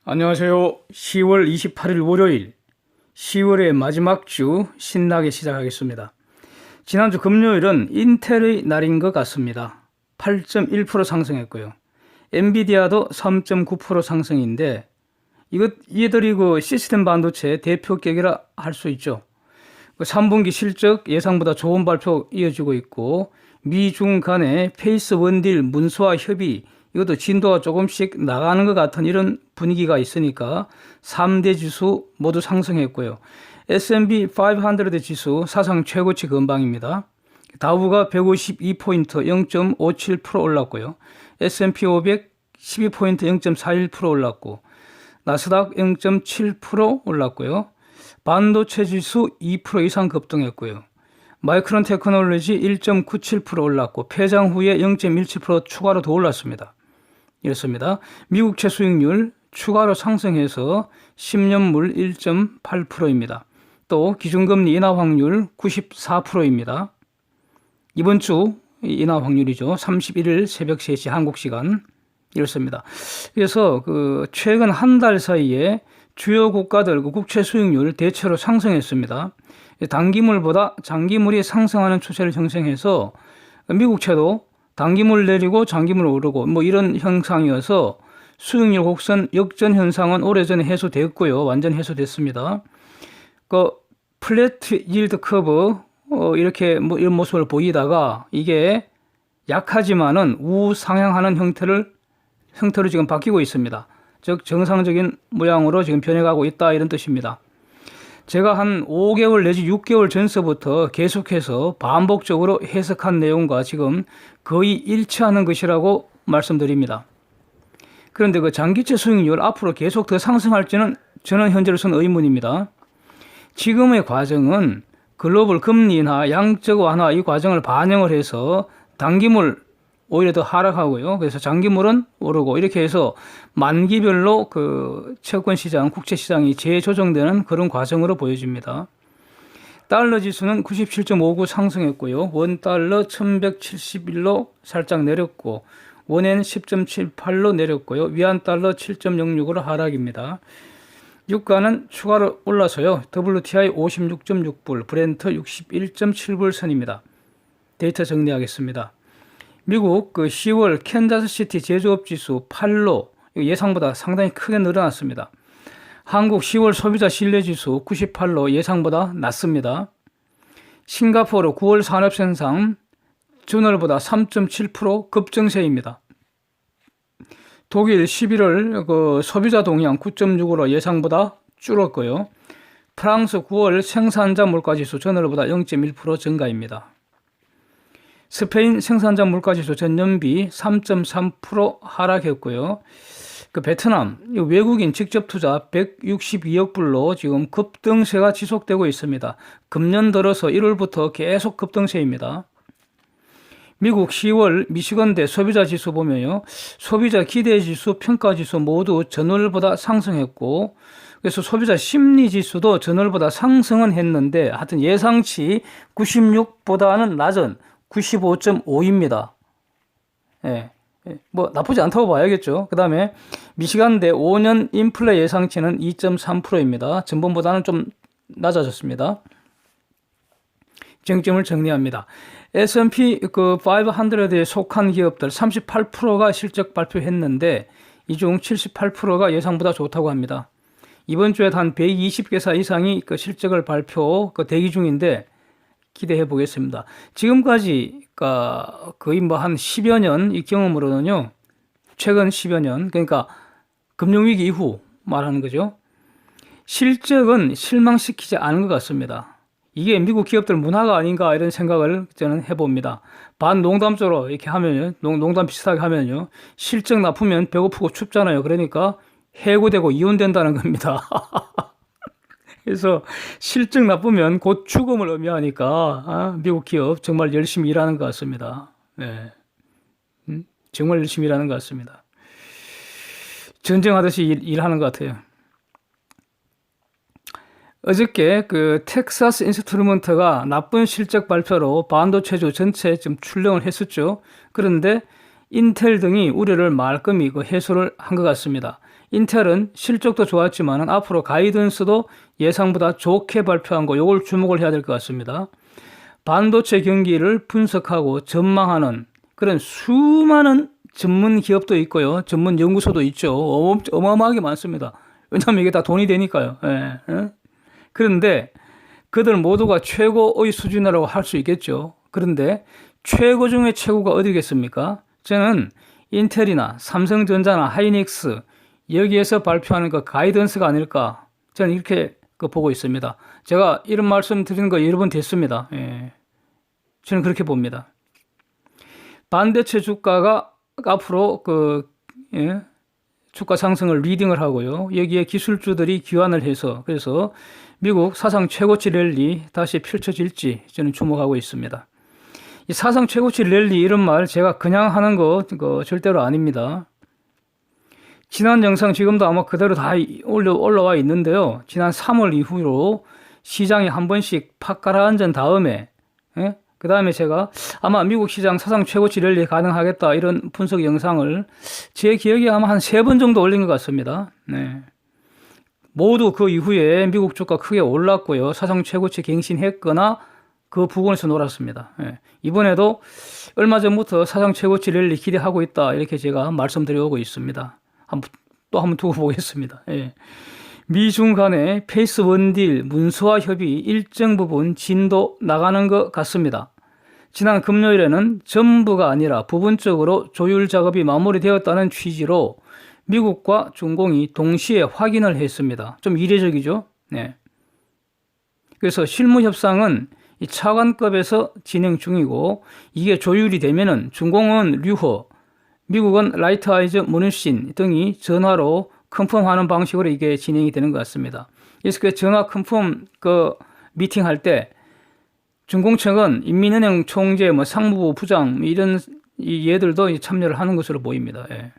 안녕하세요. 10월 28일 월요일, 10월의 마지막 주 신나게 시작하겠습니다. 지난주 금요일은 인텔의 날인 것 같습니다. 8.1% 상승했고요. 엔비디아도 3.9% 상승인데 얘들이 시스템 반도체 대표격이라 할 수 있죠. 3분기 실적 예상보다 좋은 발표 이어지고 있고, 미중 간의 페이스 원딜 문서화 협의 이것도 진도가 조금씩 나가는 것 같은 이런 분위기가 있으니까 3대 지수 모두 상승했고요. S&P 500 지수 사상 최고치 근방입니다. 다우가 152포인트 0.57% 올랐고요. S&P 500 12포인트 0.41% 올랐고, 나스닥 0.7% 올랐고요. 반도체 지수 2% 이상 급등했고요. 마이크론 테크놀로지 1.97% 올랐고, 폐장 후에 0.17% 추가로 더 올랐습니다. 이렇습니다. 미국채 수익률 추가로 상승해서 10년물 1.8%입니다. 또 기준금리 인하 확률 94%입니다. 이번 주 인하 확률이죠. 31일 새벽 3시 한국 시간 이렇습니다. 그래서 최근 한 달 사이에 주요 국가들 국채 수익률 대체로 상승했습니다. 단기물보다 장기물이 상승하는 추세를 형성해서 미국채도 단기물 내리고 장기물 오르고 이런 형상이어서 수익률 곡선 역전 현상은 오래전에 해소됐고요. 완전 해소됐습니다. 플랫 일드 커브 이렇게 이런 모습을 보이다가 이게 약하지만은 우상향하는 형태로 지금 바뀌고 있습니다. 즉 정상적인 모양으로 지금 변해가고 있다 이런 뜻입니다. 제가 한 5개월 내지 6개월 전서부터 계속해서 반복적으로 해석한 내용과 지금 거의 일치하는 것이라고 말씀드립니다. 그런데 장기채 수익률 앞으로 계속 더 상승할지는 저는 현재로서는 의문입니다. 지금의 과정은 글로벌 금리 인하, 양적 완화 이 과정을 반영을 해서 단기물 오히려 더 하락하고요. 그래서 장기물은 오르고 이렇게 해서 만기별로 채권 시장, 국채 시장이 재조정되는 그런 과정으로 보여집니다. 달러 지수는 97.59 상승했고요. 원 달러 1171로 살짝 내렸고, 원엔 10.78로 내렸고요. 위안 달러 7.06으로 하락입니다. 유가는 추가로 올라서요. WTI 56.6불, 브렌트 61.7불 선입니다. 데이터 정리하겠습니다. 미국 10월 캔자스시티 제조업지수 8로 예상보다 상당히 크게 늘어났습니다. 한국 10월 소비자 신뢰지수 98로 예상보다 낮습니다. 싱가포르 9월 산업생산 전월보다 3.7% 급증세입니다. 독일 11월 소비자 동향 9.6으로 예상보다 줄었고요. 프랑스 9월 생산자 물가지수 전월보다 0.1% 증가입니다. 스페인 생산자 물가지수 전년비 3.3% 하락했고요. 베트남 외국인 직접 투자 162억 불로 지금 급등세가 지속되고 있습니다. 금년 들어서 1월부터 계속 급등세입니다. 미국 10월 미시건대 소비자 지수 보면요. 소비자 기대 지수, 평가 지수 모두 전월보다 상승했고, 그래서 소비자 심리 지수도 전월보다 상승은 했는데 하여튼 예상치 96보다는 낮은 95.5입니다. 예. 나쁘지 않다고 봐야겠죠. 그 다음에 미시간대 5년 인플레 예상치는 2.3%입니다. 전번보다는 좀 낮아졌습니다. 쟁점을 정리합니다. S&P 500에 속한 기업들 38%가 실적 발표했는데 이 중 78%가 예상보다 좋다고 합니다. 이번 주에 한 120개사 이상이 실적을 발표 대기 중인데 기대해 보겠습니다. 지금까지 거의 한 10여 년 이 경험으로는요, 최근 10여 년, 그러니까 금융위기 이후 말하는 거죠. 실적은 실망시키지 않은 것 같습니다. 이게 미국 기업들 문화가 아닌가 이런 생각을 저는 해봅니다. 반농담적으로 이렇게 하면요, 농담 비슷하게 하면요, 실적 나쁘면 배고프고 춥잖아요. 그러니까 해고되고 이혼된다는 겁니다. 그래서 실적 나쁘면 곧 죽음을 의미하니까 미국 기업 정말 열심히 일하는 것 같습니다. 네. 정말 열심히 일하는 것 같습니다. 전쟁하듯이 일하는 것 같아요. 어저께 텍사스 인스트루먼트가 나쁜 실적 발표로 반도체주 전체 좀 출렁을 했었죠. 그런데 인텔 등이 우려를 말끔히 해소를 한 것 같습니다. 인텔은 실적도 좋았지만 앞으로 가이던스도 예상보다 좋게 발표한 거, 요걸 주목을 해야 될 것 같습니다. 반도체 경기를 분석하고 전망하는 그런 수많은 전문 기업도 있고요. 전문 연구소도 있죠. 어마어마하게 많습니다. 왜냐하면 이게 다 돈이 되니까요. 예, 예. 그런데 그들 모두가 최고의 수준이라고 할 수 있겠죠. 그런데 최고 중에 최고가 어디겠습니까? 저는 인텔이나 삼성전자나 하이닉스 여기에서 발표하는 그 가이던스가 아닐까, 저는 이렇게 보고 있습니다. 제가 이런 말씀 드리는 거 여러 번 됐습니다. 예. 저는 그렇게 봅니다. 반도체 주가가 앞으로 주가 상승을 리딩을 하고요. 여기에 기술주들이 귀환을 해서, 그래서 미국 사상 최고치 랠리 다시 펼쳐질지 저는 주목하고 있습니다. 이 사상 최고치 랠리 이런 말 제가 그냥 하는 거 절대로 아닙니다. 지난 영상 지금도 아마 그대로 다 올라와 있는데요. 지난 3월 이후로 시장이 한 번씩 팍 가라앉은 다음에, 예? 그 다음에 제가 아마 미국 시장 사상 최고치 랠리 가능하겠다 이런 분석 영상을 제 기억에 아마 한 3번 정도 올린 것 같습니다. 네. 모두 그 이후에 미국 주가 크게 올랐고요. 사상 최고치 갱신했거나 그 부근에서 놀았습니다. 예. 이번에도 얼마 전부터 사상 최고치 랠리 기대하고 있다 이렇게 제가 말씀드려오고 있습니다. 또 한번 두고 보겠습니다. 예. 미중 간의 페이스 원딜 문서화 협의 일정 부분 진도 나가는 것 같습니다. 지난 금요일에는 전부가 아니라 부분적으로 조율 작업이 마무리되었다는 취지로 미국과 중공이 동시에 확인을 했습니다. 좀 이례적이죠? 네. 그래서 실무 협상은 이 차관급에서 진행 중이고, 이게 조율이 되면은 중공은 류허, 미국은 라이트 아이즈 문우신 등이 전화로 컨펌하는 방식으로 이게 진행이 되는 것 같습니다. 그래서 그 전화 컨펌 미팅할 때 중공청은 인민은행 총재, 상무부 부장 이런 얘들도 참여를 하는 것으로 보입니다. 예.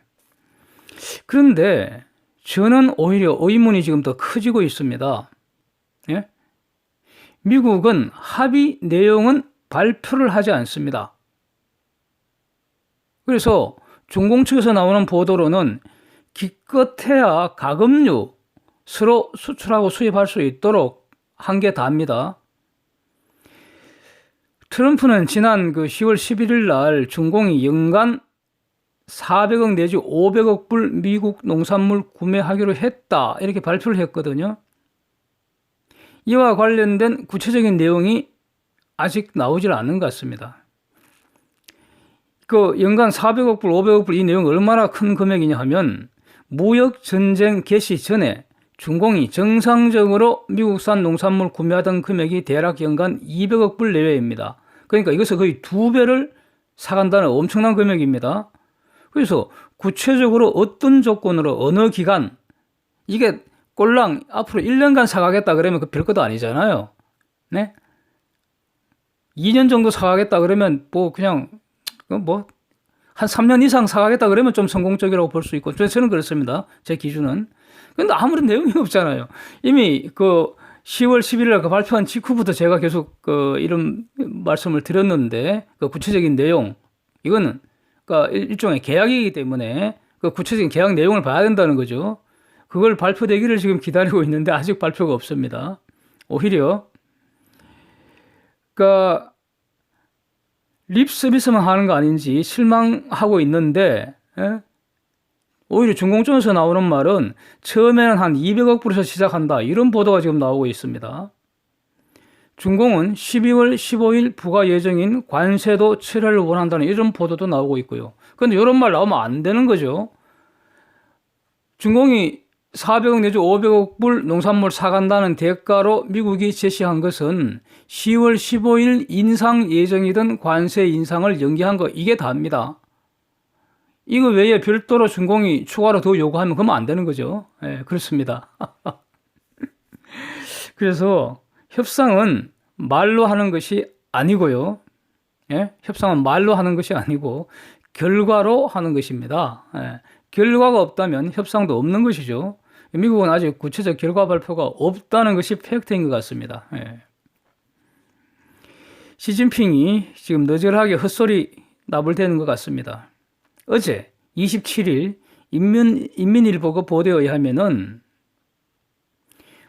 그런데 저는 오히려 의문이 지금 더 커지고 있습니다. 예? 미국은 합의 내용은 발표를 하지 않습니다. 그래서 중공 측에서 나오는 보도로는 기껏해야 가금류 서로 수출하고 수입할 수 있도록 한 게 다입니다. 트럼프는 지난 10월 11일 날 중공이 연간 400억 내지 500억 불 미국 농산물 구매하기로 했다 이렇게 발표를 했거든요. 이와 관련된 구체적인 내용이 아직 나오질 않는 것 같습니다. 연간 400억 불, 500억 불 이 내용이 얼마나 큰 금액이냐 하면 무역 전쟁 개시 전에 중공이 정상적으로 미국산 농산물 구매하던 금액이 대략 연간 200억 불 내외입니다. 그러니까 이것을 거의 2배를 사간다는 엄청난 금액입니다. 그래서 구체적으로 어떤 조건으로 어느 기간, 이게 꼴랑 앞으로 1년간 사가겠다 그러면 그 별것도 아니잖아요. 네? 2년 정도 사가겠다 그러면 그냥 한 3년 이상 사가겠다 그러면 좀 성공적이라고 볼 수 있고, 저는 그렇습니다. 제 기준은. 근데 아무런 내용이 없잖아요. 이미 10월 11일 날 발표한 직후부터 제가 계속 이런 말씀을 드렸는데, 구체적인 내용, 이거는 일종의 계약이기 때문에 구체적인 계약 내용을 봐야 된다는 거죠. 그걸 발표되기를 지금 기다리고 있는데 아직 발표가 없습니다. 오히려 립 서비스만 하는 거 아닌지 실망하고 있는데, 예? 오히려 중공청에서 나오는 말은 처음에는 한 200억 불에서 시작한다 이런 보도가 지금 나오고 있습니다. 중공은 12월 15일 부과 예정인 관세도 철회를 원한다는 이런 보도도 나오고 있고요. 그런데 이런 말 나오면 안 되는 거죠. 중공이 400억 내지 500억 불 농산물 사간다는 대가로 미국이 제시한 것은 10월 15일 인상 예정이던 관세 인상을 연기한 거, 이게 다입니다. 이거 외에 별도로 중공이 추가로 더 요구하면 그러면 안 되는 거죠. 예, 그렇습니다. 그래서 협상은 말로 하는 것이 아니고요. 예? 협상은 말로 하는 것이 아니고 결과로 하는 것입니다. 예, 결과가 없다면 협상도 없는 것이죠. 미국은 아직 구체적 결과 발표가 없다는 것이 팩트인 것 같습니다. 예. 시진핑이 지금 너절하게 헛소리 나불대는 것 같습니다. 어제 27일 인민일보 보도에 의하면은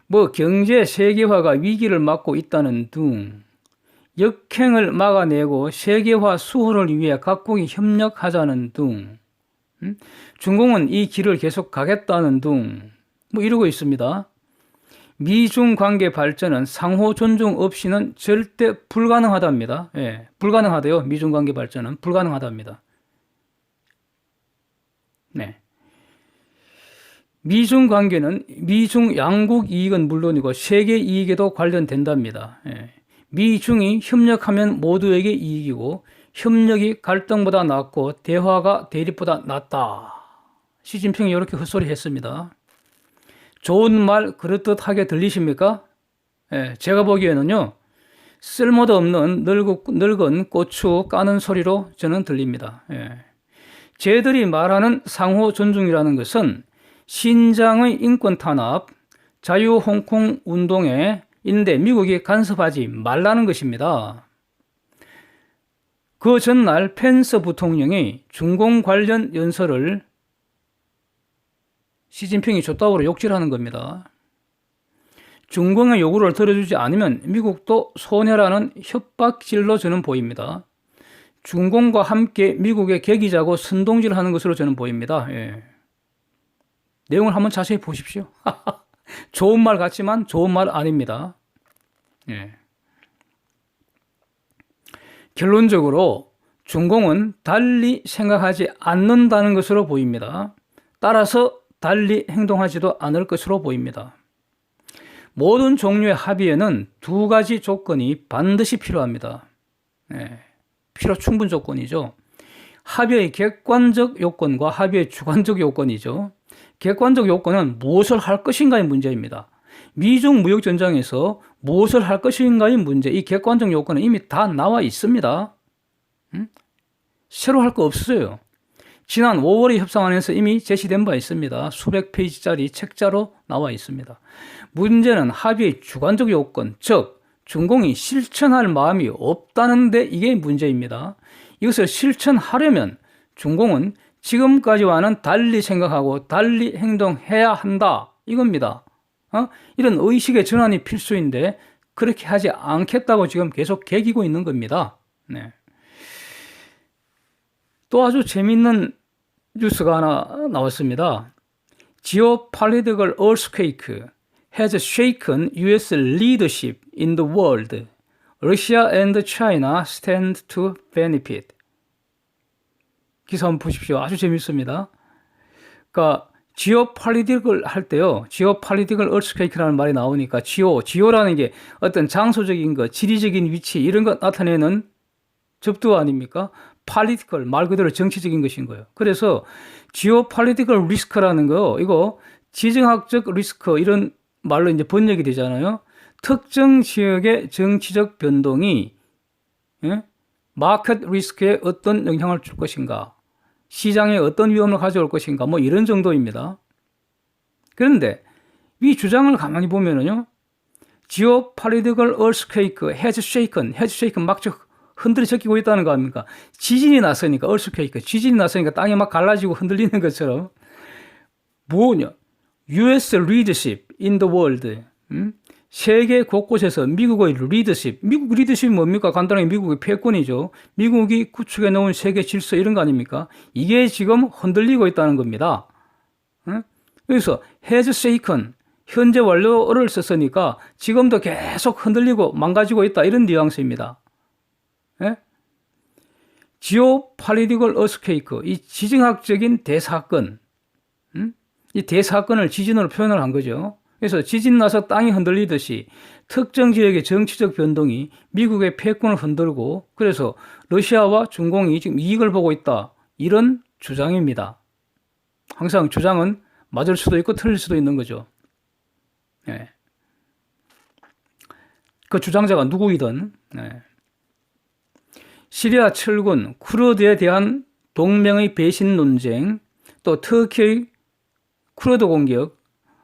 뭐 경제 세계화가 위기를 맞고 있다는 등 역행을 막아내고 세계화 수호를 위해 각국이 협력하자는 등 중공은 이 길을 계속 가겠다는 등 뭐 이러고 있습니다. 미중 관계 발전은 상호 존중 없이는 절대 불가능하답니다. 예, 불가능하대요. 미중 관계 발전은 불가능하답니다. 네. 미중 관계는 미중 양국 이익은 물론이고 세계 이익에도 관련된답니다. 예. 미중이 협력하면 모두에게 이익이고 협력이 갈등보다 낫고 대화가 대립보다 낫다. 시진핑이 이렇게 헛소리했습니다. 좋은 말 그렇듯하게 들리십니까? 예, 제가 보기에는요. 쓸모도 없는 늙은 고추 까는 소리로 저는 들립니다. 예. 쟤들이 말하는 상호 존중이라는 것은 신장의 인권 탄압, 자유 홍콩 운동에 인데 미국이 간섭하지 말라는 것입니다. 그 전날 펜스 부통령이 중공 관련 연설을 시진핑이 줬다고 욕질하는 겁니다. 중공의 요구를 들어주지 않으면 미국도 손해라는 협박질로 저는 보입니다. 중공과 함께 미국의 계기자고 선동질하는 것으로 저는 보입니다. 예. 내용을 한번 자세히 보십시오. 좋은 말 같지만 좋은 말 아닙니다. 예. 결론적으로 중공은 달리 생각하지 않는다는 것으로 보입니다. 따라서 달리 행동하지도 않을 것으로 보입니다. 모든 종류의 합의에는 두 가지 조건이 반드시 필요합니다. 예. 필요 충분 조건이죠. 합의의 객관적 요건과 합의의 주관적 요건이죠. 객관적 요건은 무엇을 할 것인가의 문제입니다. 미중 무역전장에서 무엇을 할 것인가의 문제, 이 객관적 요건은 이미 다 나와 있습니다. 새로 할 거 없어요. 지난 5월의 협상안에서 이미 제시된 바 있습니다. 수백 페이지짜리 책자로 나와 있습니다. 문제는 합의의 주관적 요건, 즉 중공이 실천할 마음이 없다는데 이게 문제입니다. 이것을 실천하려면 중공은 지금까지와는 달리 생각하고 달리 행동해야 한다 이겁니다. 이런 의식의 전환이 필수인데 그렇게 하지 않겠다고 지금 계속 개기고 있는 겁니다. 네. 또 아주 재미있는 뉴스가 하나 나왔습니다. Geopolitical earthquake has shaken U.S. leadership in the world. Russia and China stand to benefit. 기사 한번 보십시오. 아주 재밌습니다. 그러니까 지오폴리틱을 할 때요. 지오폴리틱을 earthquake라는 말이 나오니까 지오라는 게 어떤 장소적인 것, 지리적인 위치 이런 것 나타내는 접두 아닙니까? political 말 그대로 정치적인 것인 거예요. 그래서 geopolitical risk라는 거 이거 지정학적 리스크 이런 말로 이제 번역이 되잖아요. 특정 지역의 정치적 변동이 마켓 리스크에 어떤 영향을 줄 것인가, 시장에 어떤 위험을 가져올 것인가, 뭐 이런 정도입니다. 그런데 이 주장을 가만히 보면은요, geopolitical earthquake has shaken 막 흔들어 적히고 있다는 거 아닙니까? 지진이 났으니까 earthquake, 지진이 났으니까 땅이 막 갈라지고 흔들리는 것처럼 뭐냐? U.S. leadership in the world. 세계 곳곳에서 미국의 리더십, 미국 리더십이 뭡니까? 간단하게 미국의 패권이죠. 미국이 구축해 놓은 세계 질서 이런 거 아닙니까? 이게 지금 흔들리고 있다는 겁니다. 그래서 has shaken, 현재 완료를 썼으니까 지금도 계속 흔들리고 망가지고 있다 이런 뉘앙스입니다. Geopolitical earthquake, 이 지정학적인 대사건, 이 대사건을 지진으로 표현을 한 거죠. 그래서 지진 나서 땅이 흔들리듯이 특정 지역의 정치적 변동이 미국의 패권을 흔들고 그래서 러시아와 중공이 지금 이익을 보고 있다. 이런 주장입니다. 항상 주장은 맞을 수도 있고 틀릴 수도 있는 거죠. 네. 그 주장자가 누구이든 시리아 철군, 쿠르드에 대한 동맹의 배신 논쟁, 또 터키의 쿠르드 공격,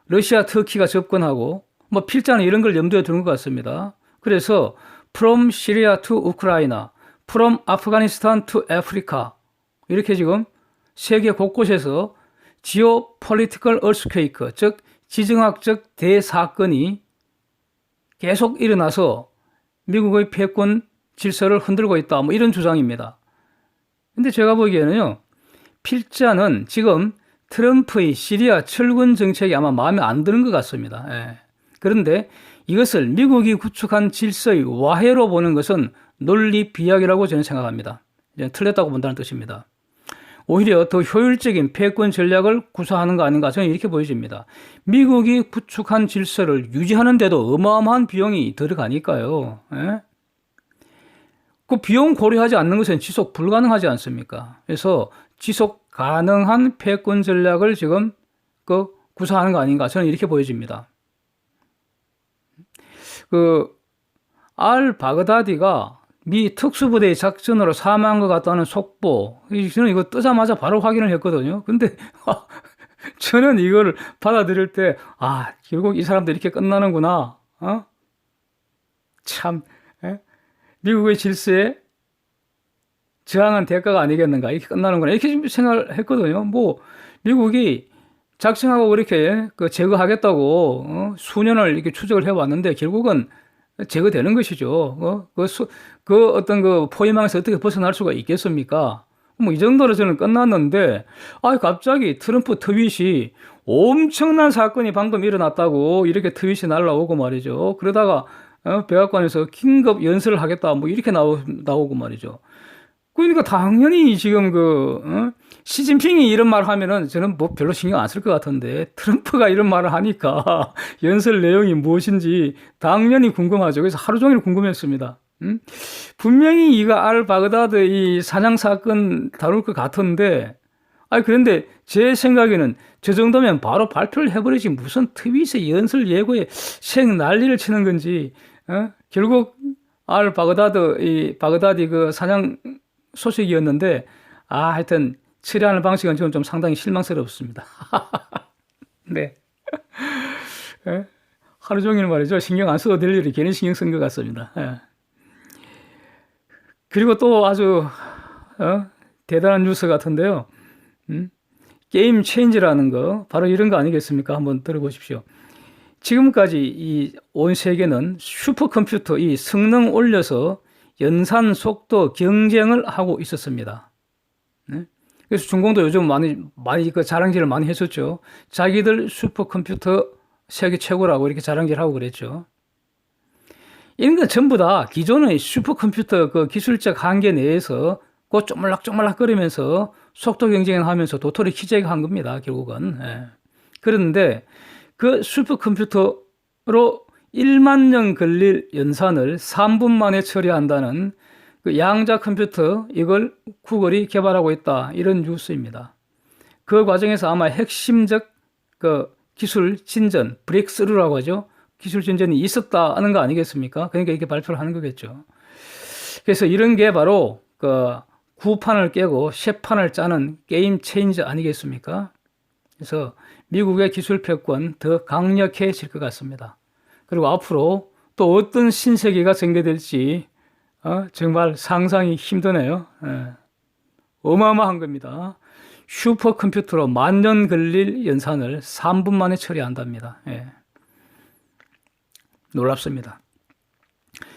러시아, 터키가 접근하고 뭐 필자는 이런 걸 염두에 두는 것 같습니다. 그래서 from Syria to Ukraine, from Afghanistan to Africa 이렇게 지금 세계 곳곳에서 geopolitical earthquake, 즉 지정학적 대사건이 계속 일어나서 미국의 패권 질서를 흔들고 있다. 뭐 이런 주장입니다. 근데 제가 보기에는요, 필자는 지금 트럼프의 시리아 철군 정책이 아마 마음에 안 드는 것 같습니다. 예. 그런데 이것을 미국이 구축한 질서의 와해로 보는 것은 논리 비약이라고 저는 생각합니다. 틀렸다고 본다는 뜻입니다. 오히려 더 효율적인 패권 전략을 구사하는 거 아닌가 저는 이렇게 보여집니다. 미국이 구축한 질서를 유지하는 데도 어마어마한 비용이 들어가니까요. 예? 그 비용 고려하지 않는 것은 지속 불가능하지 않습니까? 그래서 지속 가능한 패권 전략을 지금 구사하는 거 아닌가 저는 이렇게 보여집니다. 알 바그다디가 미 특수부대의 작전으로 사망한 것 같다는 속보, 저는 이거 뜨자마자 바로 확인을 했거든요. 근데 저는 이걸 받아들일 때, 결국 이 사람도 이렇게 끝나는구나. 참, 미국의 질서에 저항한 대가가 아니겠는가. 이렇게 끝나는구나. 이렇게 생각을 했거든요. 뭐, 미국이 작정하고 그렇게 제거하겠다고 수년을 이렇게 추적을 해왔는데 결국은 제거되는 것이죠. 어떤 포위망에서 어떻게 벗어날 수가 있겠습니까? 뭐 이 정도로 저는 끝났는데, 갑자기 트럼프 트윗이 엄청난 사건이 방금 일어났다고 이렇게 트윗이 날라오고 말이죠. 그러다가 백악관에서 긴급 연설을 하겠다 뭐 이렇게 나오고 말이죠. 그러니까 당연히 지금 시진핑이 이런 말을 하면은 저는 뭐 별로 신경 안 쓸 것 같은데 트럼프가 이런 말을 하니까 연설 내용이 무엇인지 당연히 궁금하죠. 그래서 하루 종일 궁금했습니다. 분명히 이거 알 바그다드 이 사냥 사건 다룰 것 같은데, 그런데 제 생각에는 저 정도면 바로 발표를 해버리지 무슨 트윗에 연설 예고에 생 난리를 치는 건지, 결국 알 바그다디 그 사냥 소식이었는데, 하여튼 처리하는 방식은 좀 상당히 실망스럽습니다. 네. 하루 종일 말이죠. 신경 안 써도 될 일이 괜히 신경 쓴 것 같습니다. 그리고 또 아주 대단한 뉴스 같은데요. 게임 체인지라는 거, 바로 이런 거 아니겠습니까? 한번 들어보십시오. 지금까지 이 온 세계는 슈퍼컴퓨터 이 성능 올려서 연산 속도 경쟁을 하고 있었습니다. 그래서 중공도 요즘 많이 자랑질을 많이 했었죠. 자기들 슈퍼컴퓨터 세계 최고라고 이렇게 자랑질하고 그랬죠. 이런 건 전부 다 기존의 슈퍼컴퓨터 기술적 한계 내에서 쪼물락쪼물락거리면서 속도 경쟁을 하면서 도토리 키재기 한 겁니다, 결국은. 그런데 그 슈퍼컴퓨터로 1만 년 걸릴 연산을 3분 만에 처리한다는 그 양자 컴퓨터, 이걸 구글이 개발하고 있다, 이런 뉴스입니다. 그 과정에서 아마 핵심적 기술 진전, 브레이크스루라고 하죠. 기술 진전이 있었다는 거 아니겠습니까? 그러니까 이렇게 발표를 하는 거겠죠. 그래서 이런 게 바로 구판을 깨고 셰판을 짜는 게임 체인저 아니겠습니까? 그래서 미국의 기술 패권 더 강력해질 것 같습니다. 그리고 앞으로 또 어떤 신세계가 전개될지 정말 상상이 힘드네요. 어마어마한 겁니다. 슈퍼컴퓨터로 10,000년 걸릴 연산을 3분 만에 처리한답니다. 놀랍습니다.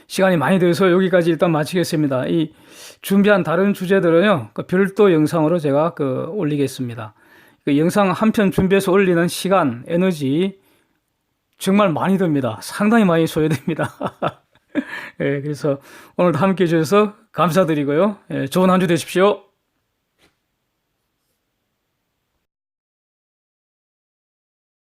시간이 많이 들어서 여기까지 일단 마치겠습니다. 이 준비한 다른 주제들은요, 별도 영상으로 제가 올리겠습니다. 영상 한 편 준비해서 올리는 시간, 에너지 정말 많이 듭니다. 상당히 많이 소요됩니다. 그래서 오늘도 함께 해주셔서 감사드리고요. 좋은 한 주 되십시오.